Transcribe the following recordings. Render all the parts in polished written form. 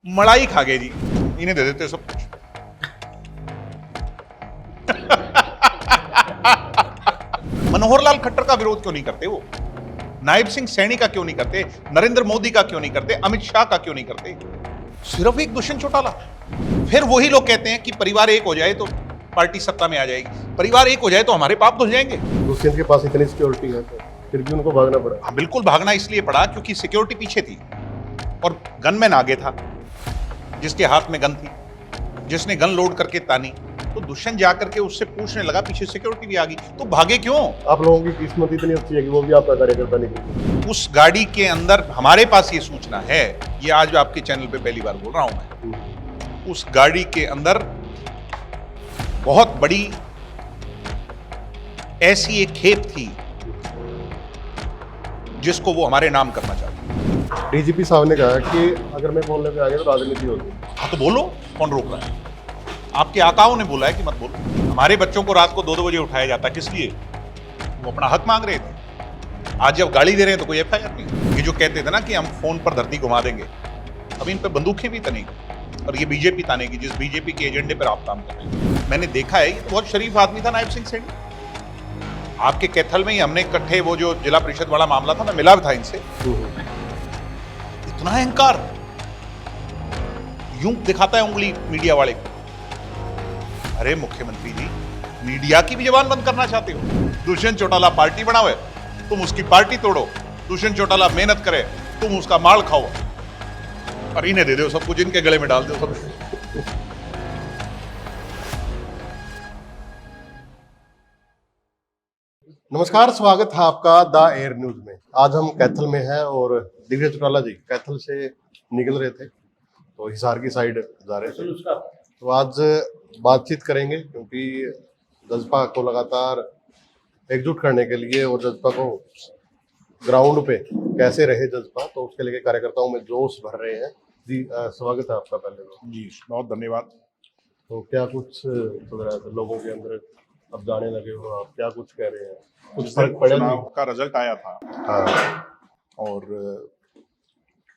मलाई खा गए जी, इन्हें दे देते सब कुछ। मनोहर लाल खट्टर का विरोध क्यों नहीं करते वो? नायब सिंह सैनी का क्यों नहीं करते? नरेंद्र मोदी का क्यों नहीं करते? अमित शाह का क्यों नहीं करते? सिर्फ एक दुष्यंत चौटाला। फिर वही लोग कहते हैं कि परिवार एक हो जाए तो पार्टी सत्ता में आ जाएगी, परिवार एक हो जाए तो हमारे पाप धुल जाएंगे। दुष्यंत के पास इतनी सिक्योरिटी है तो फिर भी उनको भागना पड़ा। हाँ, बिल्कुल भागना इसलिए पड़ा क्योंकि सिक्योरिटी पीछे थी और गनमैन आगे था, जिसके हाथ में गन थी, जिसने गन लोड करके तानी। तो दुष्यंत जाकर के उससे पूछने लगा, पीछे सिक्योरिटी भी आ गई, तो भागे क्यों? आप लोगों की किस्मत इतनी अच्छी है कि वो भी आपका कार्यकर्ता निकले। उस गाड़ी के अंदर हमारे पास ये सूचना है, ये आज आपके चैनल पे पहली बार बोल रहा हूं मैं, उस गाड़ी के अंदर बहुत बड़ी ऐसी एक खेप थी जिसको वो हमारे नाम करना चाहते। डीजीपी साहब ने कहा कि अगर मैं बोलने पे आ गया तो राजनीति होगी। हाँ तो बोलो, कौन रोक रहा है? आपके आकाओं ने बोला है कि मत बोलो। हमारे बच्चों को रात को 2-2 बजे उठाया जाता है, किस लिए? वो अपना हक मांग रहे थे। आज जब गाली दे रहे हैं तो कोई एफआईआर नहीं। ये जो कहते थे ना कि हम फोन पर धरती घुमा देंगे, अब इन पे बंदूकें भी तनेगी और ये बीजेपी तानेगी, जिस बीजेपी के एजेंडे पर आप काम कर रहे हैं। मैंने देखा है, ये तो बहुत शरीफ आदमी था नायब सिंह सैनी। आपके कैथल में ही हमने इकट्ठे वो जो जिला परिषद वाला मामला था, मैं मिला भी था इनसे। इतना अहंकार, यूं दिखाता है उंगली मीडिया वाले को। अरे मुख्यमंत्री जी, मीडिया की भी जबान बंद करना चाहते हो? दुष्यंत चौटाला पार्टी बनावे, तुम उसकी पार्टी तोड़ो। दुष्यंत चौटाला मेहनत करे, तुम उसका माल खाओ और इन्हें दे दो सब कुछ, इनके गले में डाल दो सब। नमस्कार, स्वागत है आपका द एयर न्यूज में। आज हम कैथल में हैं और दिव्य चौटाला जी कैथल से निकल रहे थे तो हिसार की साइड जा रहे थे। तो आज बातचीत करेंगे क्योंकि जज्बा को लगातार एकजुट करने के लिए और जज्बा को ग्राउंड पे कैसे रहे जज्बा, तो उसके लिए कार्यकर्ताओं में जोश भर रहे हैं। जी स्वागत है आपका पहले तो। जी बहुत धन्यवाद। तो क्या कुछ चल रहा है लोगों के अंदर, अब जाने लगे हो आप, क्या कुछ कह रहे हैं? कुछ फर्क पड़ा? चुनाव का रिजल्ट आया था हाँ और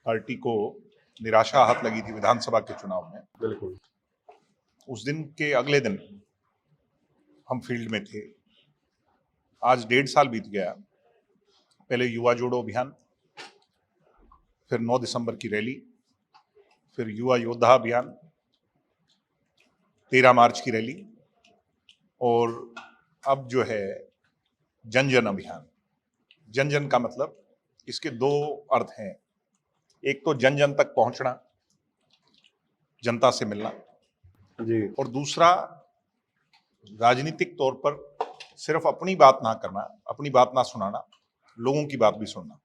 पार्टी को निराशा हाथ लगी थी विधानसभा के चुनाव में। बिल्कुल। उस दिन के अगले दिन हम फील्ड में थे। आज 1.5 साल बीत गया। पहले युवा जोड़ो अभियान, फिर 9 दिसंबर की रैली, फिर युवा योद्धा अभियान, 13 मार्च की रैली और अब जो है जन जन अभियान। जन जन का मतलब, इसके 2 अर्थ हैं। एक तो जन जन तक पहुंचना, जनता से मिलना जी। और दूसरा राजनीतिक तौर पर सिर्फ अपनी बात ना करना, अपनी बात ना सुनाना, लोगों की बात भी सुनना।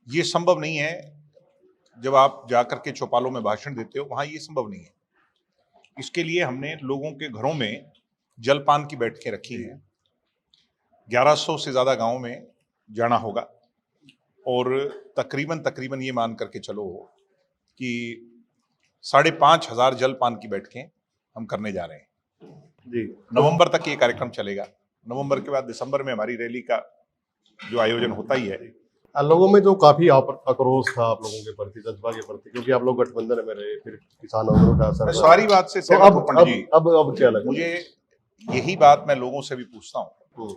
ये संभव नहीं है। जब आप जाकर के चौपालों में भाषण देते हो, वहां ये संभव नहीं है। इसके लिए हमने लोगों के घरों में जलपान की बैठकें रखी हैं। 1100 से ज्यादा गांवों में जाना होगा और तकरीबन ये मान करके चलो कि 5,500 जलपान की बैठकें हम करने जा रहे हैं। जी। नवंबर तक ये कार्यक्रम चलेगा। नवंबर के बाद दिसंबर में हमारी रैली का जो आयोजन होता ही है। लोगों में जो काफी आक्रोश था आप लोगों के प्रति, जज्बा के प्रति, क्योंकि आप लोग गठबंधन में रहे, फिर किसान आंदोलन का असर। मैं सारी बात से तो सहमत हूं पंडित जी। अब क्या लगा? मुझे यही बात मैं लोगों से भी पूछता हूं।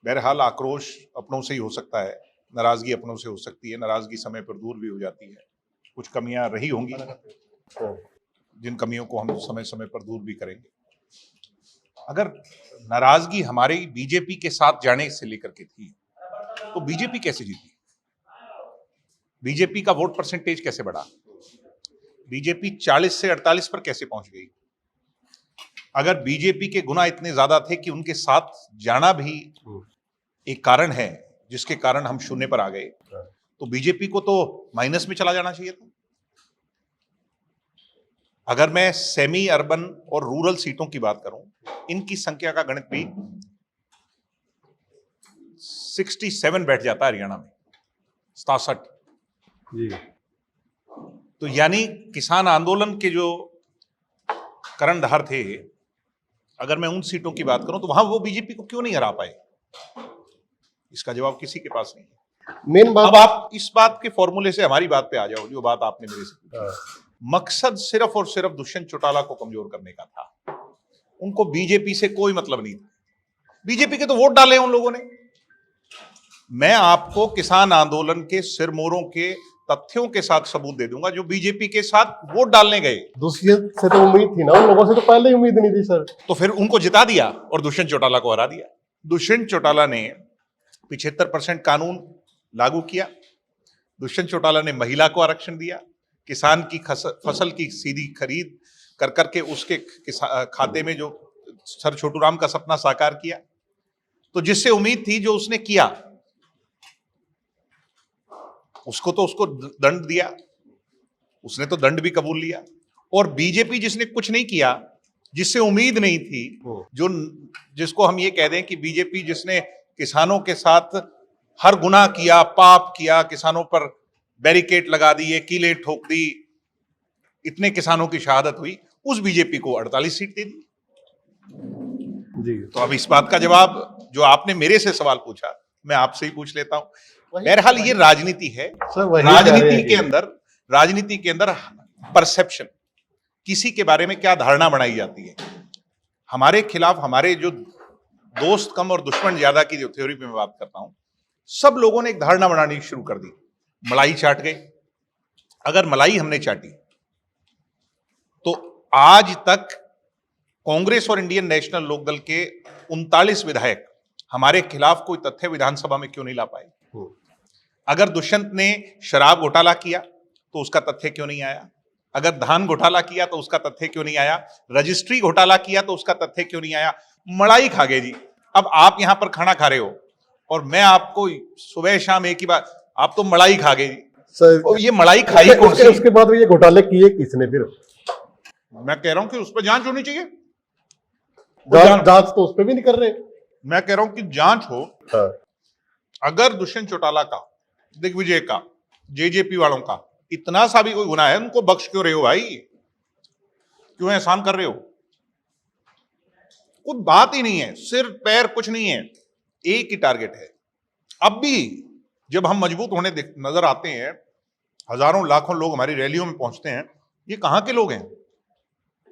बहरहाल आक्रोश अपनों से ही हो सकता है, नाराजगी अपनों से हो सकती है। नाराजगी समय पर दूर भी हो जाती है। कुछ कमियां रही होंगी, जिन कमियों को हम समय समय पर दूर भी करेंगे। अगर नाराजगी हमारे बीजेपी के साथ जाने से लेकर के थी तो बीजेपी कैसे जीती? बीजेपी का वोट परसेंटेज कैसे बढ़ा? बीजेपी 40 से 48 पर कैसे पहुंच गई? अगर बीजेपी के गुना इतने ज्यादा थे कि उनके साथ जाना भी एक कारण है जिसके कारण हम शून्य पर आ गए, तो बीजेपी को तो माइनस में चला जाना चाहिए था। अगर मैं सेमी अर्बन और रूरल सीटों की बात करूं, इनकी संख्या का गणित भी 67 बैठ जाता है हरियाणा में, 67 जी। तो यानी किसान आंदोलन के जो कर्णधार थे, अगर मैं उन सीटों की बात करूं तो वहां वो बीजेपी को क्यों नहीं हरा पाए? इसका जवाब किसी के पास नहीं है। मेन अब बात आप इस बात के फॉर्मूले से हमारी बात पे आ जाओ, जो बात आपने मेरे से पूछी। हाँ, मकसद सिर्फ और सिर्फ दुष्यंत चौटाला को कमजोर करने का था। उनको बीजेपी से कोई मतलब नहीं था। बीजेपी के तो वोट डाले उन लोगों ने। मैं आपको किसान आंदोलन के सिरमौरों के तथ्यों के साथ सबूत दे दूंगा, जो बीजेपी के साथ वोट डालने गए। दुष्यंत से तो उम्मीद थी ना, उन लोगों से तो पहले ही उम्मीद नहीं थी सर। तो फिर उनको जिता दिया और दुष्यंत चौटाला को हरा दिया। दुष्यंत चौटाला ने 75% कानून लागू किया। दुष्यंत चौटाला ने महिला को आरक्षण दिया। किसान की फसल की सीधी खरीद कर करके उसके खाते में जो सर छोटू राम का सपना साकार किया। तो जिससे उम्मीद थी, जो उसने किया, उसको दंड दिया। उसने तो दंड भी कबूल लिया। और बीजेपी जिसने कुछ नहीं किया, जिससे उम्मीद नहीं थी, जो जिसको हम ये कह दें कि बीजेपी जिसने किसानों के साथ हर गुनाह किया, पाप किया, किसानों पर बैरिकेड लगा दिए, कीले ठोक दी, इतने किसानों की शहादत हुई, उस बीजेपी को 48 सीट दे दी। जी, तो अब इस बात का जवाब जो आपने मेरे से सवाल पूछा, मैं आपसे ही पूछ लेता हूं। बहरहाल ये राजनीति है। सर वही कह रहे हैं राजनीति के अंदर परसेप्शन, किसी के बारे में क्या धारणा बनाई जाती है। हमारे खिलाफ हमारे जो दोस्त कम और दुश्मन ज्यादा की जो थ्योरी पे मैं बात करता हूं, सब लोगों ने एक धारणा बनानी शुरू कर दी। मलाई चाट गए। अगर मलाई हमने चाटी तो आज तक कांग्रेस और इंडियन नेशनल लोकदल के 39 विधायक हमारे खिलाफ कोई तथ्य विधानसभा में क्यों नहीं ला पाए? अगर दुष्यंत ने शराब घोटाला किया तो उसका तथ्य क्यों नहीं आया? अगर धान घोटाला किया तो उसका तथ्य क्यों नहीं आया? रजिस्ट्री घोटाला किया तो उसका तथ्य क्यों नहीं आया? मलाई खा गए जी। अब आप यहां पर खाना खा रहे हो और मैं आपको सुबह शाम एक ही बात, आप तो मलाई खा गए जी। सर ये मलाई खाई कौन सी? उसके बाद ये घोटाले किए किसने फिर? मैं कह रहा हूं कि उस पर जांच होनी चाहिए। जांच तो उस पर भी नहीं कर रहे। मैं कह रहा हूं कि जांच हो। हाँ। अगर दुष्यंत चौटाला का, दिग्विजय का, जेजेपी वालों का इतना सा भी कोई गुनाह है, उनको बख्श क्यों रहे हो भाई? क्यों एहसान कर रहे हो? कोई बात ही नहीं है, सिर पैर कुछ नहीं है, एक ही टारगेट है। अब भी जब हम मजबूत होने नजर आते हैं, हजारों लाखों लोग हमारी रैलियों में पहुंचते हैं, ये कहां के लोग हैं?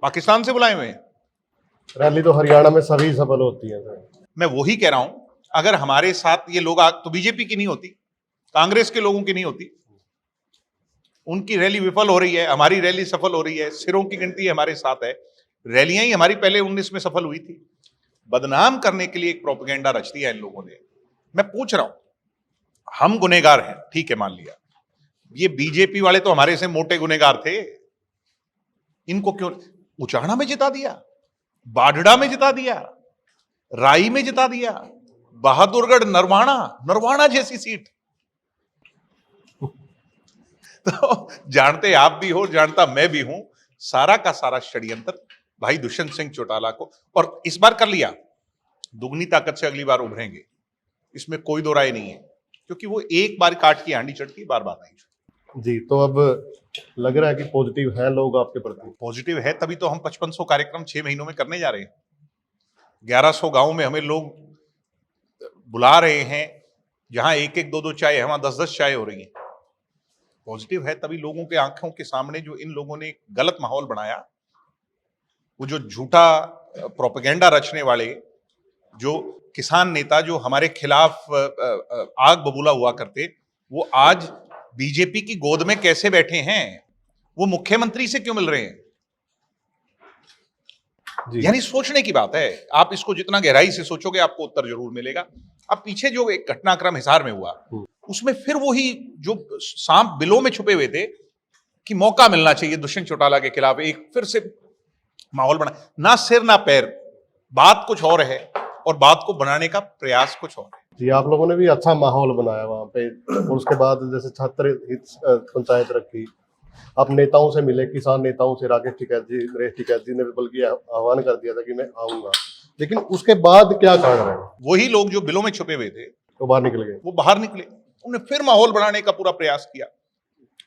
पाकिस्तान से बुलाए हुए हैं। रैली तो हरियाणा में सभी सफल होती है सर। मैं वही कह रहा हूं, अगर हमारे साथ ये लोग तो बीजेपी की नहीं होती, कांग्रेस के लोगों की नहीं होती। उनकी रैली विफल हो रही है, हमारी रैली सफल हो रही है। सिरों की गिनती हमारे साथ है। रैलियां ही हमारी पहले 19 में सफल हुई थी। बदनाम करने के लिए एक प्रोपेगेंडा रच दिया इन लोगों ने। मैं पूछ रहा हूं, हम गुनेगार हैं, ठीक है, मान लिया। ये बीजेपी वाले तो हमारे से मोटे गुनेगार थे। इनको क्यों उचाना में जिता दिया, बाडड़ा में जिता दिया, राई में जिता दिया, बहादुरगढ़, नरवाना जैसी सीट। तो जानते आप भी हो, जानता मैं भी हूं, सारा का सारा षड्यंत्र भाई दुष्यंत सिंह चौटाला को। और इस बार कर लिया, दुगनी ताकत से अगली बार उभरेंगे, इसमें कोई दो राय नहीं है। क्योंकि वो एक बार काट की हांडी चढ़ती, बार बार नहीं चढ़ती। जी, तो अब लग रहा है कि पॉजिटिव है लोग आपके प्रति। पॉजिटिव है, तभी तो हम 5500 कार्यक्रम 6 महीनों में करने जा रहे हैं। 1100 गांव में हमें लोग बुला रहे हैं, जहां 1-1, 2-2 चाय है, वहां 10-10 चाय हो रही है। पॉजिटिव है तभी लोगों के आंखों के सामने जो इन लोगों ने गलत माहौल बनाया, वो जो झूठा प्रोपेगेंडा रचने वाले, जो किसान नेता जो हमारे खिलाफ आग बबूला हुआ करते, वो आज बीजेपी की गोद में कैसे बैठे हैं? वो मुख्यमंत्री से क्यों मिल रहे हैं? यानी सोचने की बात है। आप इसको जितना गहराई से सोचोगे, आपको उत्तर जरूर मिलेगा। अब पीछे जो एक घटनाक्रम हिसार में हुआ, उसमें फिर वही जो सांप बिलों में छुपे हुए थे कि मौका मिलना चाहिए दुष्यंत चौटाला के खिलाफ, एक फिर से माहौल बना। ना सिर ना पैर, बात कुछ और है और बात को बनाने का प्रयास कुछ और है। जी, आप लोगों ने भी अच्छा माहौल बनाया वहां पे। और उसके बाद जैसे छात्र हित पंचायत रखी, आप नेताओं से मिले, किसान नेताओं से, राकेश टिकैत जी ने बल्कि आह्वान कर दिया था कि मैं आऊंगा। लेकिन उसके बाद क्या कारण है? वही लोग जो बिलों में छुपे हुए थे वो बाहर निकल गए। वो बाहर निकले। उन्होंने फिर माहौल बनाने का पूरा प्रयास किया,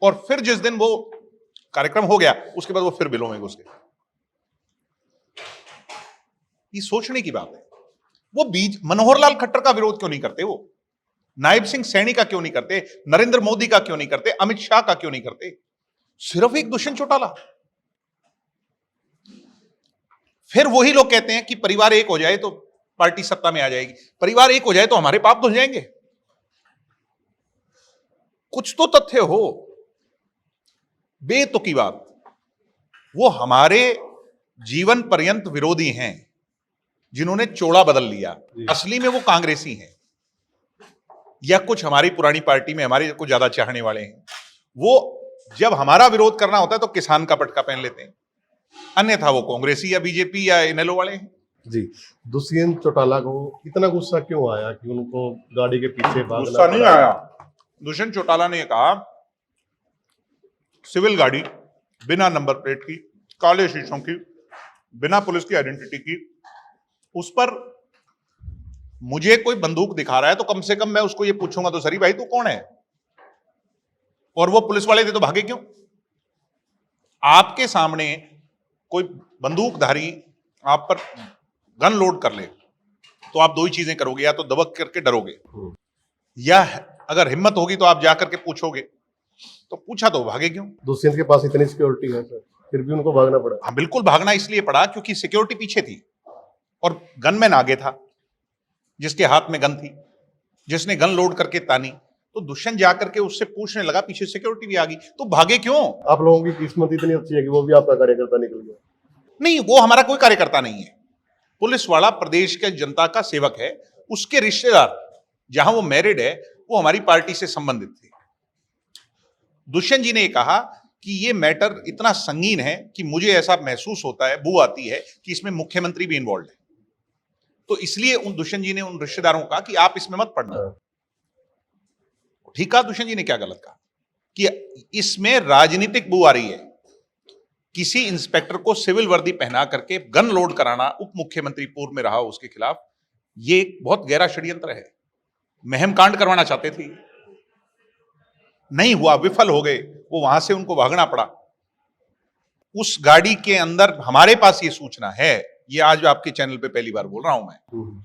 और फिर जिस दिन वो कार्यक्रम हो गया, उसके बाद वो फिर बिलों में घुस गए। ये सोचने की बात है। वो मनोहर लाल खट्टर का विरोध क्यों नहीं करते? वो नायब सिंह सैनी का क्यों नहीं करते, नरेंद्र मोदी का क्यों नहीं करते, अमित शाह का क्यों नहीं करते? सिर्फ एक दुष्यंत चौटाला। फिर वही लोग कहते हैं कि परिवार एक हो जाए तो पार्टी सत्ता में आ जाएगी। परिवार एक हो जाए तो हमारे पाप धुल जाएंगे? कुछ तो तथ्य हो। बेतुकी बात। वो हमारे जीवन पर्यंत विरोधी हैं जिन्होंने चोला बदल लिया। असली में वो कांग्रेसी हैं या कुछ हमारी पुरानी पार्टी में हमारे कुछ ज्यादा चाहने वाले हैं। वो जब हमारा विरोध करना होता है तो किसान का पटका पहन लेते हैं, अन्यथा वो कांग्रेसी या बीजेपी या इनेलो वाले हैं। जी, दुष्यंत चौटाला को इतना गुस्सा क्यों आया कि उनको गाड़ी के पीछे भागना गुस्सा नहीं पड़ा? आया। दुष्यंत चौटाला ने कहा सिविल गाड़ी, बिना नंबर प्लेट की, काले शीशों की, बिना पुलिस की आइडेंटिटी की, उस पर मुझे कोई बंदूक दिखा रहा है तो कम से कम मैं उसको ये पूछूंगा तो सरी भाई तू कौन है? और वो पुलिस वाले थे तो भागे क्यों? आपके सामने कोई बंदूकधारी आप पर गन लोड कर ले तो आप दो ही चीजें करोगे, या तो दबक करके डरोगे या अगर हिम्मत होगी तो आप जाकर के पूछोगे। तो पूछा तो भागे क्यों? दुष्यंत के पास इतनी सिक्योरिटी है सर, फिर भी उनको भागना पड़ा। हाँ बिल्कुल, भागना इसलिए पड़ा क्योंकि सिक्योरिटी पीछे थी और गनमैन आगे था जिसके हाथ में गन थी, जिसने गन लोड करके तानी। तो दुष्यंत जाकर के उससे पूछने लगा, पीछे सिक्योरिटी भी आ गई, तो भागे क्यों? आप लोगों की किस्मत इतनी अच्छी है कि वो भी आपका कार्यकर्ता निकल गया। नहीं, वो हमारा कोई कार्यकर्ता नहीं है। पुलिस वाला प्रदेश के जनता का सेवक है। उसके रिश्तेदार जहां वो मैरिड है वो हमारी पार्टी से संबंधित थे। दुष्यंत जी ने कहा कि ये मैटर इतना संगीन है कि मुझे ऐसा महसूस होता है, बू आती है कि इसमें मुख्यमंत्री भी इन्वॉल्व है। तो इसलिए उन दुष्यंत जी ने उन रिश्तेदारों को कहा कि आप इसमें मत पड़ना। ठीक कहा दुष्यंत जी ने, क्या गलत कहा? कि इसमें राजनीतिक बू आ रही है। किसी इंस्पेक्टर को सिविल वर्दी पहना करके गन लोड कराना, उप मुख्यमंत्री पूर्व में रहा उसके खिलाफ, ये एक बहुत गहरा षड्यंत्र है। महम कांड करवाना चाहते थे, नहीं हुआ, विफल हो गए, वो वहां से उनको भागना पड़ा। उस गाड़ी के अंदर हमारे पास ये सूचना है, ये आज आपके चैनल पे पहली बार बोल रहा हूं मैं,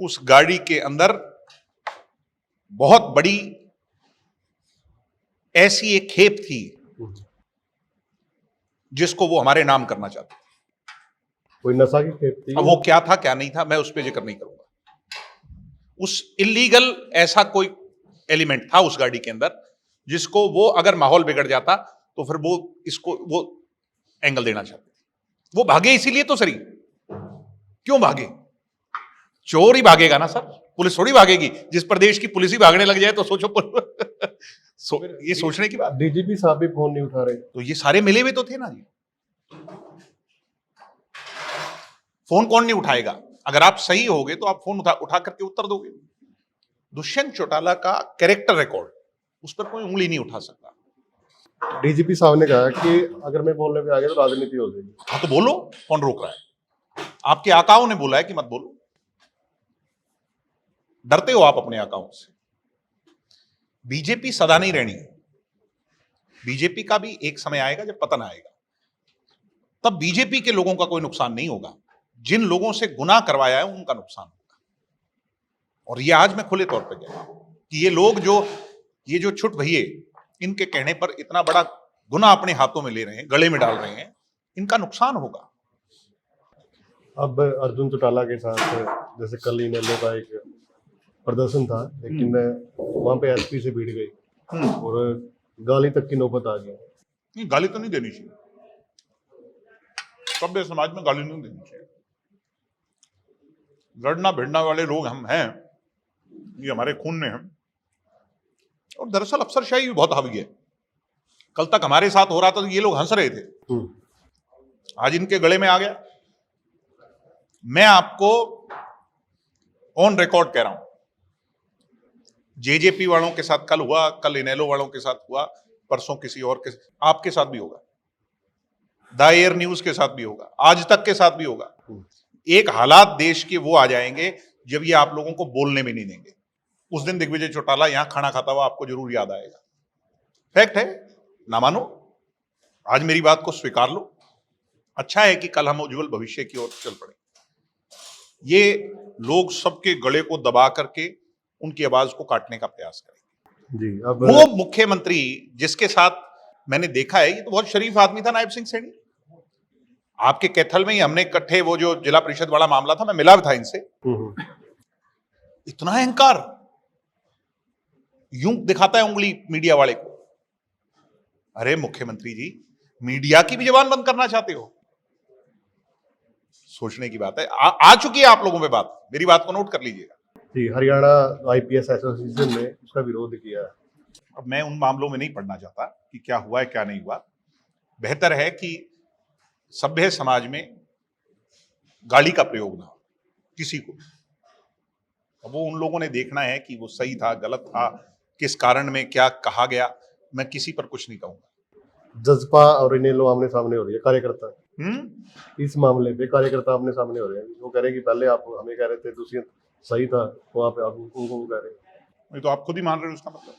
उस गाड़ी के अंदर बहुत बड़ी ऐसी एक खेप थी जिसको वो हमारे नाम करना चाहते थे। कोई नशा की खेप थी? अब वो क्या था क्या नहीं था मैं उस पर जिक्र नहीं करूंगा। उस इलीगल ऐसा कोई एलिमेंट था उस गाड़ी के अंदर जिसको वो अगर माहौल बिगड़ जाता तो फिर वो इसको वो एंगल देना चाहते थे। वो भागे इसीलिए तो सरी। क्यों भागे? चोर ही भागेगा ना सर, पुलिस थोड़ी भागेगी। जिस प्रदेश की पुलिस ही भागने लग जाए तो सोचो ये सोचने की बात। डीजीपी साहब भी फोन नहीं उठा रहे, तो ये सारे मिले हुए तो थे ना जी। फोन कौन नहीं उठाएगा? अगर आप सही होगे तो आप फोन उठा करके उत्तर दोगे। दुष्यंत चौटाला का कैरेक्टर रिकॉर्ड, उस पर कोई उंगली नहीं उठा सकता। डीजीपी साहब ने कहा कि अगर मैं बोलने पे आ गया तो राजनीति हो जाएगी। हाँ तो बोलो, कौन रोक रहा है? आपके आकाओं ने बोला है कि मत बोलो। डरते हो आप अपने आकाओं से। बीजेपी सदा नहीं रहनी। बीजेपी का भी एक समय आएगा जब पतन आएगा, तब बीजेपी के लोगों का कोई नुकसान नहीं होगा। जिन लोगों से गुनाह करवाया है उनका नुकसान होगा। और ये आज मैं खुले तौर पर कह रहा हूं कि ये लोग जो ये जो छुट भैये इनके कहने पर इतना बड़ा गुनाह अपने हाथों में ले रहे हैं, गले में डाल रहे हैं, इनका नुकसान होगा। अब अर्जुन चौटाला के साथ जैसे कल इनेलो का एक प्रदर्शन था, लेकिन वहां पे एसपी से भीड़ गई और गाली तक की नौबत आ गई। नहीं, गाली तो नहीं देनी चाहिए। सभ्य समाज में गाली नहीं देनी चाहिए। लड़ना भिड़ना वाले लोग हम हैं, ये हमारे खून में है। और दरअसल अफसरशाही भी बहुत हावी है। कल तक हमारे साथ हो रहा था तो ये लोग हंस रहे थे, आज इनके गले में आ गया। मैं आपको ऑन रिकॉर्ड कह रहा हूं, जेजेपी वालों के साथ कल हुआ, कल इनेलो वालों के साथ हुआ, परसों किसी और के, आपके साथ भी होगा, द एयर न्यूज के साथ भी होगा, आज तक के साथ भी होगा। एक हालात देश के वो आ जाएंगे जब ये आप लोगों को बोलने में नहीं देंगे। उस दिन दिग्विजय चौटाला यहां खाना खाता हुआ आपको जरूर याद आएगा। फैक्ट है, ना मानो, आज मेरी बात को स्वीकार लो। अच्छा है कि कल हम उज्जवल भविष्य की ओर चल पड़े। ये लोग सबके गले को दबा करके उनकी आवाज को काटने का प्रयास करेंगे। जी अब वो मुख्यमंत्री जिसके साथ मैंने देखा है, ये तो बहुत शरीफ आदमी था, नायब सिंह सैनी। आपके कैथल में ही हमने इकट्ठे वो जो जिला परिषद वाला मामला था, मैं मिला भी था इनसे। इतना अहंकार यूं दिखाता है उंगली मीडिया वाले को। अरे मुख्यमंत्री जी, मीडिया की भी जबान बंद करना चाहते हो? सोचने की बात है। आ चुकी है आप लोगों पे बात, मेरी बात को नोट कर लीजिएगा। जी हरियाणा आईपीएस एसोसिएशन ने उसका विरोध किया है। अब मैं उन मामलों में नहीं पढ़ना चाहता कि क्या हुआ है क्या नहीं हुआ। बेहतर है कि सभ्य समाज में गाली का प्रयोग ना हो किसी को। अब वो उन लोगों ने देखना है कि वो सही था गलत था, किस कारण में क्या कहा गया। मैं किसी पर कुछ नहीं कहूंगा। जजपा और इनेलो आमने सामने हो रही है, कार्यकर्ता इस मामले पे कार्यकर्ता आमने सामने हो रहे हैं। वो कह रहे हैं कि पहले आप हमें कह रहे थे दुष्यंत सही था, तो आप उनको कह रहे हैं। ये तो आप खुद ही मान रहे हो। उसका मतलब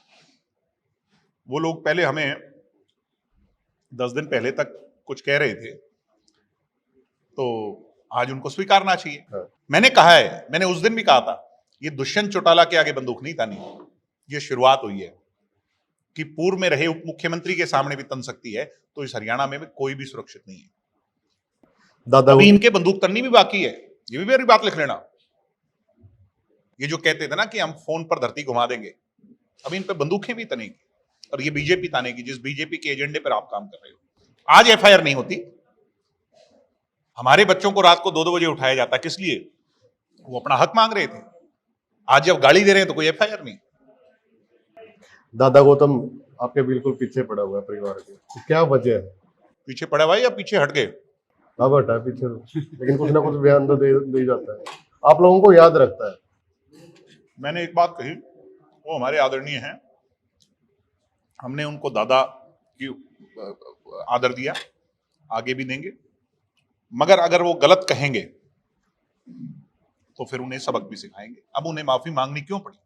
वो लोग पहले हमें 10 दिन पहले तक कुछ कह रहे थे, तो आज उनको स्वीकारना चाहिए। हाँ। मैंने कहा है, मैंने उस दिन भी कहा था, ये दुष्यंत चौटाला के आगे बंदूक नहीं तानी, ये शुरुआत हुई है कि पूर्व में रहे उप मुख्यमंत्री के सामने भी तन सकती है, तो इस हरियाणा में भी कोई भी सुरक्षित नहीं है। दादा अभी इनके बंदूक तननी भी बाकी है, ये भी मेरी बात लिख लेना। ये जो कहते थे ना कि हम फोन पर धरती घुमा देंगे, अभी इन पे बंदूकें भी तनेगी और ये बीजेपी तानेगी, जिस बीजेपी के एजेंडे पर आप काम कर रहे हो। आज एफआईआर नहीं होती, हमारे बच्चों को रात को 2-2 बजे उठाया जाता, किस लिए? वो अपना हक मांग रहे थे। आज जब गाली दे रहे हैं तो कोई एफआईआर नहीं। दादा गौतम आपके बिल्कुल पीछे पड़ा हुआ है परिवार के, तो क्या वजह है? पीछे पड़ा हुआ है या पीछे हट गए? अब हटा है पीछे, लेकिन कुछ ना कुछ बयान तो दे जाता है, आप लोगों को याद रखता है। मैंने एक बात कही, वो हमारे आदरणीय हैं, हमने उनको दादा की आदर दिया, आगे भी देंगे। मगर अगर वो गलत कहेंगे तो फिर उन्हें सबक भी सिखाएंगे। अब उन्हें माफी मांगनी क्यों पड़ी?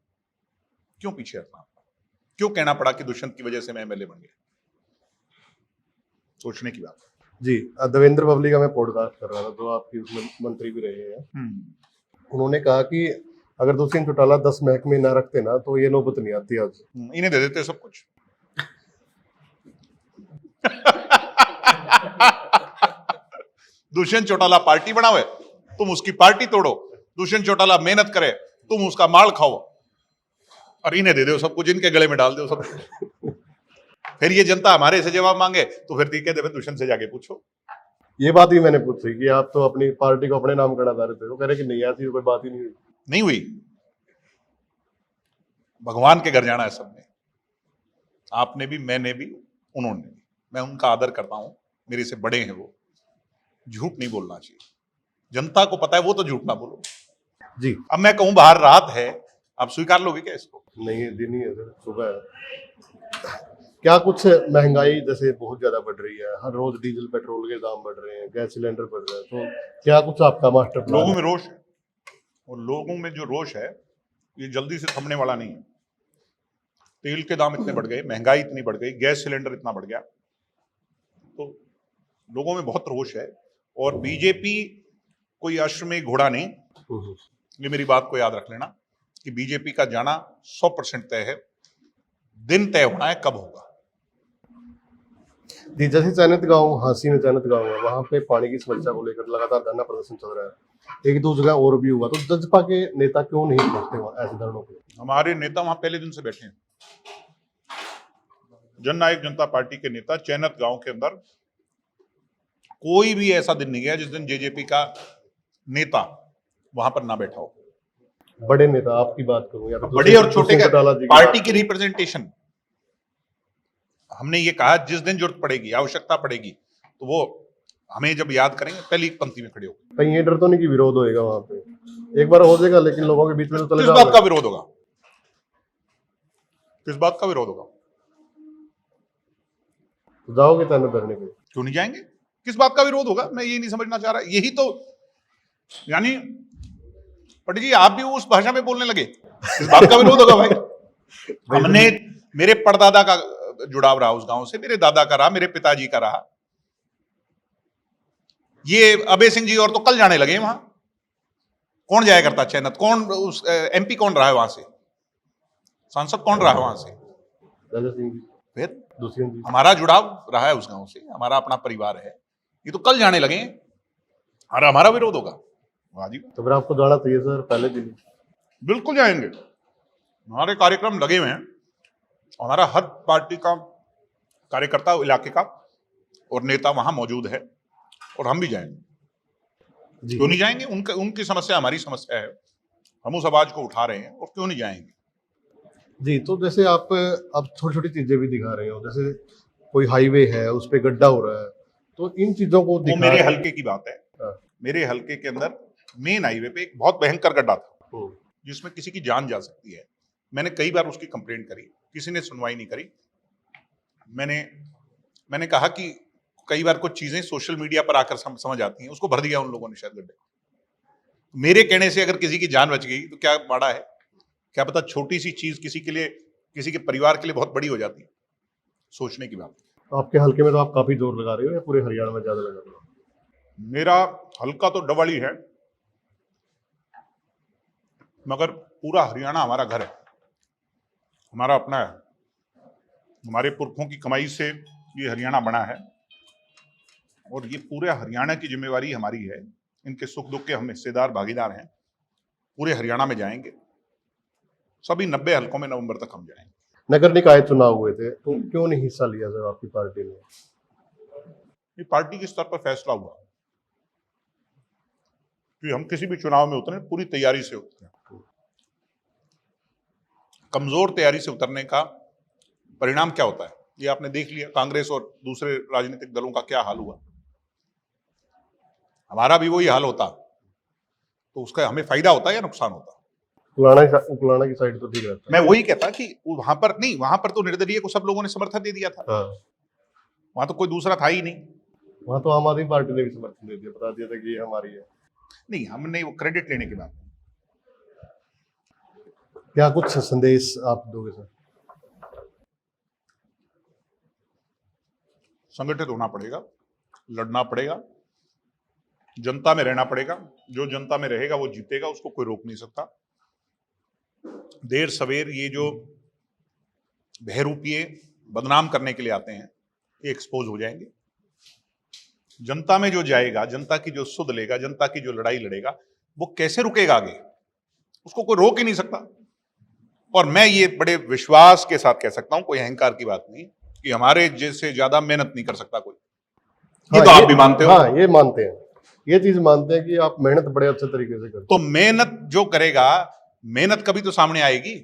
क्यों पीछे हटना पड़ा? क्यों कहना पड़ा कि दुष्यंत की वजह से मैं एमएलए बन गया? सोचने की बात है। जी देवेंद्र बबली का मैं पॉडकास्ट कर रहा था, तो आपकी उसमें मंत्री भी रहे हैं। उन्होंने कहा कि अगर दुष्यंत चौटाला 10 महकमे ना रखते ना, तो ये नौबत नहीं आती आज। इन्हें दे देते सब कुछ। दुष्यंत चौटाला पार्टी बनावे, तुम उसकी पार्टी तोड़ो। दुष्यंत चौटाला मेहनत करे, तुम उसका माल खाओ, और इन्हें दे दो सब कुछ, इनके गले में डाल दो सब कुछ। फिर ये जनता हमारे से जवाब मांगे तो फिर ठीक है, दुष्यंत से जाके पूछो। ये बात भी मैंने पूछी कि आप तो अपनी पार्टी को अपने नाम करना चाह रहे थे, वो कह रहे कि नहीं, ऐसी कोई बात ही नहीं हुई। भगवान के घर जाना है सबने, आपने भी, मैंने भी, उन्होंने भी। मैं उनका आदर करता हूं, मेरे से बड़े हैं वो। झूठ नहीं बोलना चाहिए, जनता को पता है, वो तो झूठ ना बोलो जी। अब मैं कहूं बाहर रात है, आप स्वीकार लोगे क्या इसको? नहीं, दिन ही है सर, सुबह है। क्या कुछ महंगाई जैसे बहुत ज्यादा बढ़ रही है, हर रोज डीजल पेट्रोल के दाम बढ़ रहे हैं, गैस सिलेंडर बढ़ रहे हैं, तो क्या कुछ आपका मास्टर प्लान? लोगों में रोष है, और लोगों में जो रोष है ये जल्दी से थमने वाला नहीं है। तेल के दाम इतने बढ़ गए, महंगाई इतनी बढ़ गई, गैस सिलेंडर इतना बढ़ गया, तो लोगों में बहुत रोष है। और बीजेपी कोई अश्वमेध घोड़ा नहीं, ये मेरी बात को याद रख लेना कि बीजेपी का जाना 100% तय है। दिन तय होना है कब होगा। जी, जैसे चयनित गांव, हांसी में चयनित गांव है, वहां पे पानी की समस्या को लेकर लगातार धरना प्रदर्शन चल रहा है, एक दो जगह और भी हुआ, तो जजपा के नेता क्यों नहीं पहुंचते वहां ऐसे धरनों पे? हमारे नेता वहां पहले दिन से बैठे हैं। जननायक जनता पार्टी के नेता चयनित गांव के अंदर, कोई भी ऐसा दिन नहीं गया जिस दिन जेजेपी का नेता वहां पर ना बैठा हो। बड़े नेता आपकी बात करूं या बड़े और छोटे का पार्टी की रिप्रेजेंटेशन, हमने ये कहा जिस दिन जरूरत पड़ेगी, आवश्यकता पड़ेगी, तो वो हमें जब याद करेंगे पहली पंक्ति में खड़े होंगे। कहीं ये डर तो नहीं कि विरोध होएगा वहां पे? एक बार हो जाएगा, लेकिन लोगों के बीच में तो चले किस बात का विरोध होगा? किस बात का विरोध होगा? तो जाओगे तैनात धरने पे? क्यों नहीं जाएंगे? किस बात का विरोध होगा? मैं ये नहीं समझना चाह रहा। यही तो, यानी पटेल जी आप भी उस भाषा में बोलने लगे, किस बात का विरोध होगा भाई? हमने, मेरे परदादा का जुड़ाव रहा उस गांव से, मेरे दादा का रहा, मेरे पिताजी का रहा। ये अभय सिंह जी और तो कल जाने लगे वहां। कौन जाया करता चयनित? कौन उस एमपी कौन रहा है वहां से? सांसद कौन रहा है वहां से? राजा सिंह जी, फिर दुष्यंत जी। हमारा जुड़ाव रहा है उस गांव से, हमारा अपना परिवार है। ये तो कल जाने लगे हैं और हमारा विरोध होगा? वाह जी, तो फिर आपको जाना चाहिए सर पहले दिन ही। बिल्कुल जाएंगे। हमारे कार्यक्रम लगे हुए हैं, हमारा हर पार्टी का कार्यकर्ता इलाके का और नेता वहां मौजूद है और हम भी जाएंगे। जी क्यों नहीं जाएंगे? उनकी समस्या हमारी समस्या है, हम उस आवाज को उठा रहे हैं और क्यों नहीं जाएंगे। जी, तो जैसे आप अब छोटी छोटी चीजें भी दिखा रहे हो, जैसे कोई हाईवे है उस पे गड्ढा हो रहा है, तो इन चीजों को वो मेरे हल्के की बात है। हाँ। मेरे हल्के के अंदर मेन हाईवे पे एक बहुत भयंकर गड्ढा था हम्म, जिसमें किसी की जान जा सकती है। मैंने कई बार उसकी कंप्लेंट करी, किसी ने सुनवाई नहीं करी। मैंने कहा कि कई बार कुछ चीजें सोशल मीडिया पर आकर समझ आती हैं, उसको भर दिया उन लोगों ने शायद गड्ढे। मेरे कहने से अगर किसी की जान बच गई तो क्या बड़ा है? क्या पता छोटी सी चीज किसी के लिए, किसी के परिवार के लिए बहुत बड़ी हो जाती है। सोचने की बात। तो आपके हल्के में तो आप काफी जोर लगा रहे हो या पूरे हरियाणा में ज्यादा लगा रहे हो? मेरा हल्का तो डबल ही है, मगर पूरा हरियाणा हमारा घर है, हमारा अपना है। हमारे पुरखों की कमाई से ये हरियाणा बना है और ये पूरे हरियाणा की जिम्मेवारी हमारी है। इनके सुख दुख के हम हिस्सेदार भागीदार हैं। पूरे हरियाणा में जाएंगे, सभी 90 हल्कों में नवंबर तक हम जाएंगे। नगर निकाय चुनाव हुए थे, तो क्यों नहीं हिस्सा लिया सर आपकी पार्टी ने? ये पार्टी के स्तर पर फैसला हुआ कि हम किसी भी चुनाव में उतरे पूरी तैयारी से उतरे। कमजोर तैयारी से उतरने का परिणाम क्या होता है ये आपने देख लिया। कांग्रेस और दूसरे राजनीतिक दलों का क्या हाल हुआ। हमारा भी वही हाल होता तो उसका हमें फायदा होता या नुकसान होता? उकलाना की साइड तो ठीक रहता मैं वही कहता कि वहां पर नहीं, वहां पर तो निर्दलीय को सब लोगों ने समर्थन दे दिया था। हाँ, वहां तो कोई दूसरा था ही नहीं। वहां तो आम आदमी पार्टी ने भी समर्थन दे दिया, बता दिया था कि ये हमारी है। नहीं, हमने वो क्रेडिट लेने की बात। क्या कुछ संदेश आप दोगे सर? संगठित होना पड़ेगा, लड़ना पड़ेगा, जनता में रहना पड़ेगा। जो जनता में रहेगा वो जीतेगा, उसको कोई रोक नहीं सकता। देर सवेर ये जो बहरूपिये बदनाम करने के लिए आते हैं ये एक्सपोज हो जाएंगे। जनता में जो जाएगा, जनता की जो सुध लेगा, जनता की जो लड़ाई लड़ेगा, वो कैसे रुकेगा आगे? उसको कोई रोक ही नहीं सकता। और मैं ये बड़े विश्वास के साथ कह सकता हूं, कोई अहंकार की बात नहीं, कि हमारे जैसे ज्यादा मेहनत नहीं कर सकता कोई। ये हाँ, तो आप भी मानते हो। हाँ, ये मानते हैं, ये चीज मानते हैं कि आप मेहनत बड़े अच्छे तरीके से करते तो मेहनत जो करेगा, मेहनत कभी तो सामने आएगी।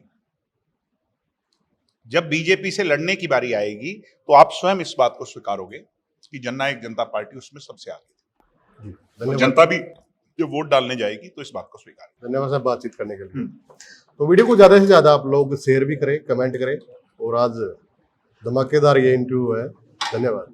जब बीजेपी से लड़ने की बारी आएगी तो आप स्वयं इस बात को स्वीकारोगे कि जननायक जनता पार्टी उसमें सबसे आगे हैं। थी। धन्यवाद। जनता भी जब वोट डालने जाएगी तो इस बात को स्वीकार। धन्यवाद सर बातचीत करने के लिए। तो वीडियो को ज्यादा से ज्यादा आप लोग शेयर भी करें, कमेंट करें, और आज धमाकेदार ये इंटरव्यू है। धन्यवाद।